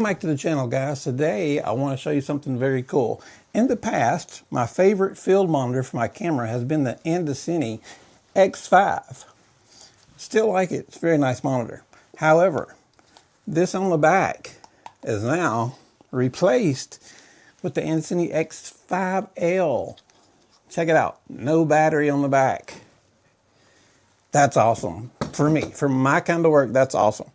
Welcome back to the channel, guys. Today I want to show you something very cool. In the past, my favorite field monitor for my camera has been the Andycine X5. Still like it. It's a very nice monitor. However, this on the back is now replaced with the Andycine X5L. Check it out. No battery on the back. That's awesome. For me, for my kind of work, that's awesome.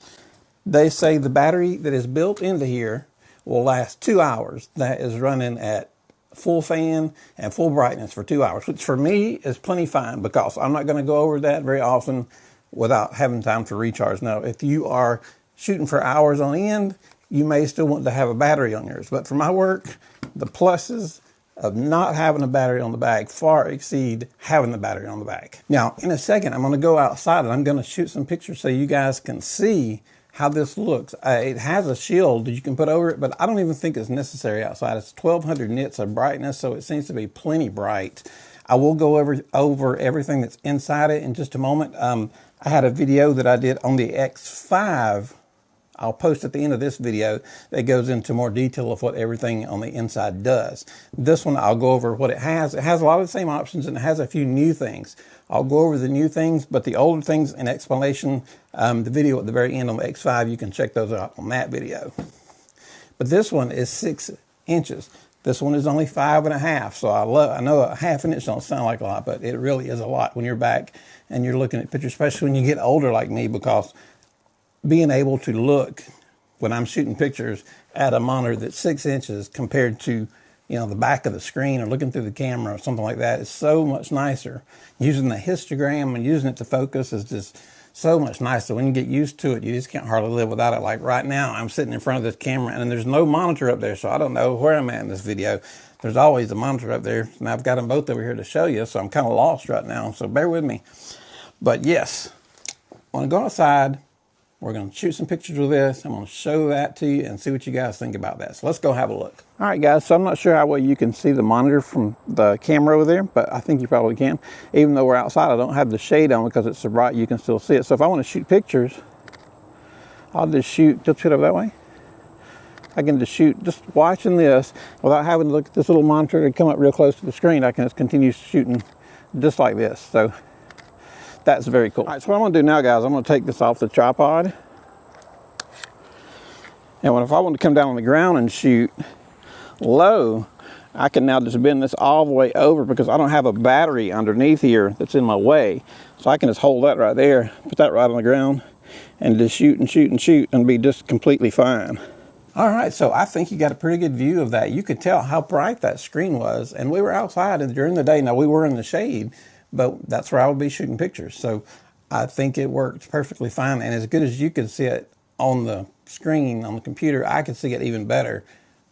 They say the battery that is built into here will last 2 hours. That is running at full fan and full brightness for 2 hours, which for me is plenty fine because I'm not going to go over that very often without having time to recharge. Now, if you are shooting for hours on end, you may still want to have a battery on yours. But for my work, the pluses of not having a battery on the back far exceed having the battery on the back. Now, in a second, I'm going to go outside and I'm going to shoot some pictures so you guys can see how this looks. It has a shield that you can put over it, but I don't even think it's necessary outside. It's 1200 nits of brightness, so it seems to be plenty bright. I will go over everything that's inside it in just a moment. I had a video that I did on the X5. I'll post at the end of this video that goes into more detail of what everything on the inside does. This one, I'll go over what it has. It has a lot of the same options and it has a few new things. I'll go over the new things, but the older things in explanation, the video at the very end on the X5, you can check those out on that video. But this one is 6 inches. This one is only 5.5. So I know a half an inch don't sound like a lot, but it really is a lot when you're back and you're looking at pictures, especially when you get older like me, because being able to look when I'm shooting pictures at a monitor that's 6 inches compared to, you know, the back of the screen or looking through the camera or something like that is so much nicer. Using the histogram and using it to focus is just so much nicer. When you get used to it, you just can't hardly live without it. Like right now, I'm sitting in front of this camera and there's no monitor up there, so I don't know where I'm at in this video. There's always a monitor up there, and I've got them both over here to show you, so I'm kind of lost right now, so bear with me. But yes, I want to go outside. We're going to shoot some pictures with this. I'm going to show that to you and see what you guys think about that. So let's go have a look. All right, guys, so I'm not sure how well you can see the monitor from the camera over there, but I think you probably can. Even though we're outside, I don't have the shade on because it's so bright you can still see it. So if I want to shoot pictures, I'll just shoot over that way. I can just shoot, just watching this without having to look at this little monitor to come up real close to the screen. I can just continue shooting just like this. So that's very cool. All right, so what I'm gonna do now, guys, I'm gonna take this off the tripod. And if I want to come down on the ground and shoot low, I can now just bend this all the way over because I don't have a battery underneath here that's in my way. So I can just hold that right there, put that right on the ground, and just shoot and shoot and shoot and be just completely fine. All right, so I think you got a pretty good view of that. You could tell how bright that screen was, and we were outside during the day. Now, we were in the shade, but that's where I would be shooting pictures. So I think it worked perfectly fine. And as good as you could see it on the screen, on the computer, I could see it even better,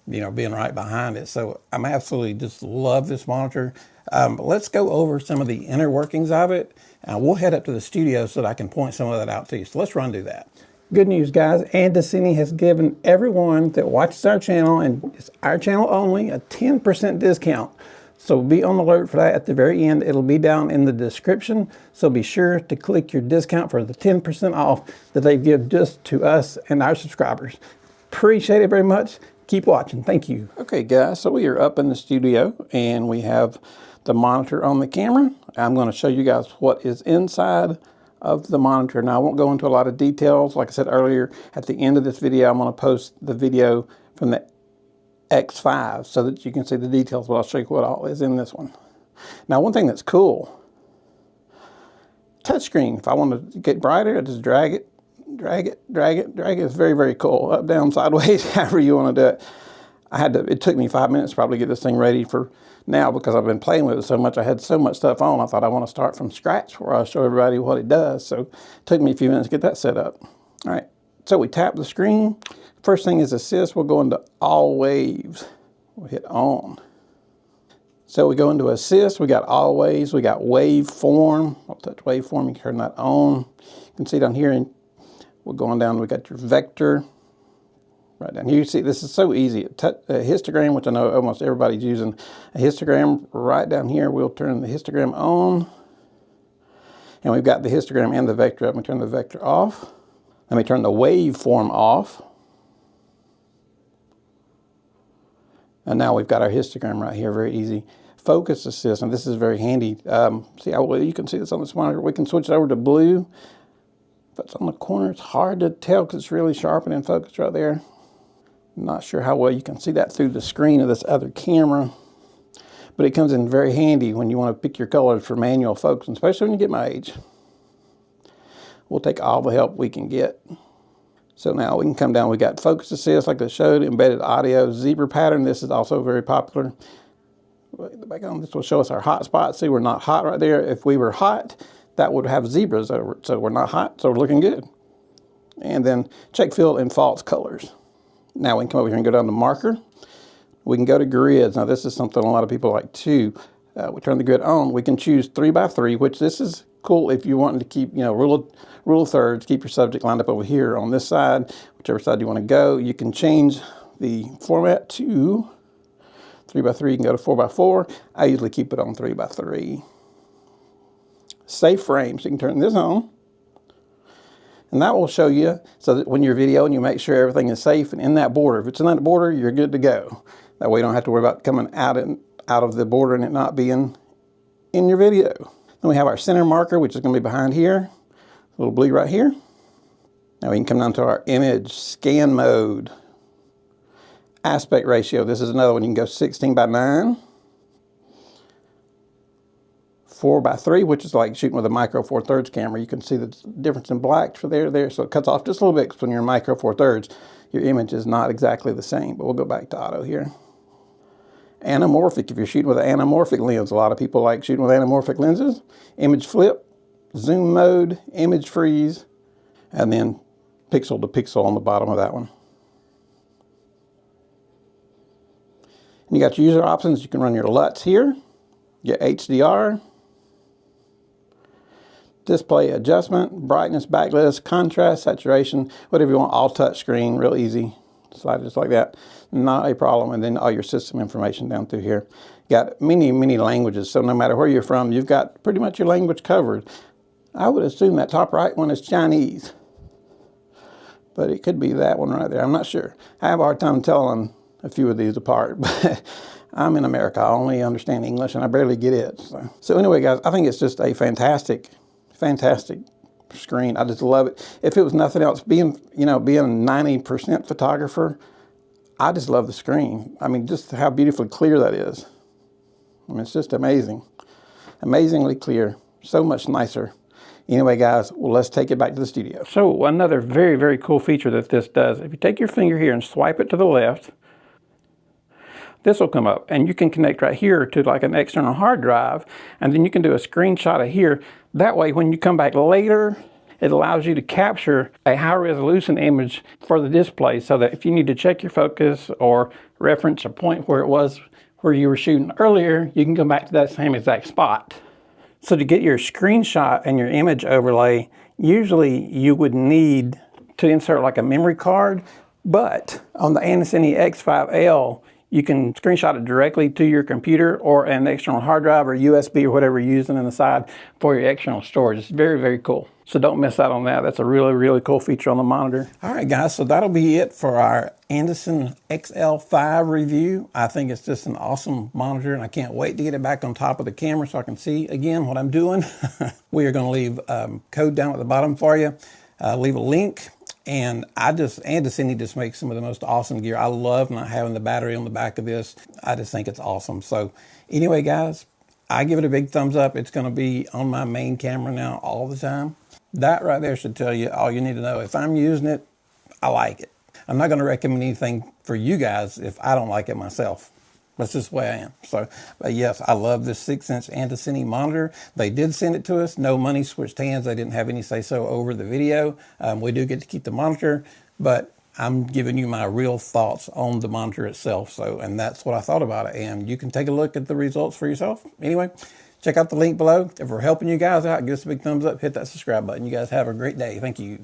you know, being right behind it. So I'm absolutely just love this monitor. Let's go over some of the inner workings of it. And we'll head up to the studio so that I can point some of that out to you. So let's run do that. Good news, guys. Andycine has given everyone that watches our channel, and it's our channel only, a 10% discount. So be on the alert for that at the very end. It'll be down in the description. So be sure to click your discount for the 10% off that they give just to us and our subscribers. Appreciate it very much. Keep watching. Thank you. Okay, guys, so we are up in the studio and we have the monitor on the camera. I'm going to show you guys what is inside of the monitor. Now, I won't go into a lot of details. Like I said earlier, at the end of this video, I'm going to post the video from the X5 so that you can see the details, but I'll show you what all is in this one. Now, one thing that's cool, touchscreen. If I want to get brighter, I just drag it, drag it, drag it, drag it. It's very, very cool. Up, down, sideways, however you want to do it. It took me 5 minutes to probably get this thing ready for now because I've been playing with it so much. I had so much stuff on. I thought I want to start from scratch where I'll show everybody what it does. So it took me a few minutes to get that set up. All right, so we tap the screen. First thing is assist. We'll go into all waves. We'll hit on. So we go into assist. We got all waves. We got waveform. I'll touch waveform. You can turn that on. You can see down here, and we're going down. We got your vector right down here. You see, this is so easy. A histogram, which I know almost everybody's using. A histogram right down here. We'll turn the histogram on. And we've got the histogram and the vector up. We turn the vector off. Let me turn the waveform off. And now we've got our histogram right here, very easy. Focus assist, and this is very handy. See how well you can see this on this monitor. We can switch it over to blue. If it's on the corner, it's hard to tell because it's really sharp and in focus right there. I'm not sure how well you can see that through the screen of this other camera. But it comes in very handy when you want to pick your colors for manual focus, especially when you get my age. We'll take all the help we can get. So now we can come down. We got focus assist, like I showed, embedded audio, zebra pattern. This is also very popular. Back on, this will show us our hot spots. See, we're not hot right there. If we were hot, that would have zebras over it. So we're not hot, so we're looking good. And then check fill and false colors. Now we can come over here and go down to marker. We can go to grids. Now this is something a lot of people like too. We turn the grid on. We can choose 3x3, which this is cool if you want to keep, rule of thirds, keep your subject lined up over here on this side, whichever side you want to go. You can change the format to 3x3. You can go to 4x4. I usually keep it on 3x3. Safe frame, so you can turn this on. And that will show you, so that when you're videoing, you make sure everything is safe and in that border. If it's in that border, you're good to go. That way you don't have to worry about coming out of the border and it not being in your video. Then we have our center marker, which is going to be behind here. A little blue right here. Now we can come down to our image scan mode. Aspect ratio. This is another one. You can go 16:9. 4x3, which is like shooting with a micro 4/3 camera. You can see the difference in black for there. So it cuts off just a little bit because when you're in micro 4/3, your image is not exactly the same. But we'll go back to auto here. Anamorphic, if you're shooting with an anamorphic lens. A lot of people like shooting with anamorphic lenses. Image flip, zoom mode, image freeze, and then pixel to pixel on the bottom of that one. And you got your user options. You can run your LUTs here, your HDR, display adjustment, brightness, backlit, contrast, saturation, whatever you want, all touch screen, real easy. Slide it just like that, not a problem. And then all your system information down through here. Got many languages, so no matter where you're from, you've got pretty much your language covered. I would assume that top right one is Chinese, but it could be that one right there. I'm not sure. I have a hard time telling a few of these apart, but I'm in America. I only understand English and I barely get it. So anyway, guys, I think it's just a fantastic screen. I just love it. If it was nothing else, being a 90% photographer, I just love the screen. I mean, just how beautifully clear that is. I mean, it's just amazing. Amazingly clear. So much nicer. Anyway, guys, well, let's take it back to the studio. So another very cool feature that this does, if you take your finger here and swipe it to the left, this will come up and you can connect right here to like an external hard drive, and then you can do a screenshot of here. That way, when you come back later, it allows you to capture a high resolution image for the display, so that if you need to check your focus or reference a point where it was where you were shooting earlier, you can go back to that same exact spot. So to get your screenshot and your image overlay, usually you would need to insert like a memory card, but on the Andycine X5L, you can screenshot it directly to your computer or an external hard drive or USB or whatever you're using on the side for your external storage. It's very cool. So don't miss out on that. That's a really cool feature on the monitor. All right, guys, so that'll be it for our Andycine XL5 review. I think it's just an awesome monitor, and I can't wait to get it back on top of the camera so I can see again what I'm doing. We are going to leave code down at the bottom for you. Leave a link. And Andycine just makes some of the most awesome gear. I love not having the battery on the back of this. I just think it's awesome. So anyway, guys, I give it a big thumbs up. It's going to be on my main camera now all the time. That right there should tell you all you need to know. If I'm using it, I like it. I'm not going to recommend anything for you guys if I don't like it myself. That's just the way I am. So, but yes, I love this 6-inch Andycine monitor. They did send it to us. No money switched hands. They didn't have any say-so over the video. We do get to keep the monitor, but I'm giving you my real thoughts on the monitor itself. So, and that's what I thought about it. And you can take a look at the results for yourself. Anyway, check out the link below. If we're helping you guys out, give us a big thumbs up. Hit that subscribe button. You guys have a great day. Thank you.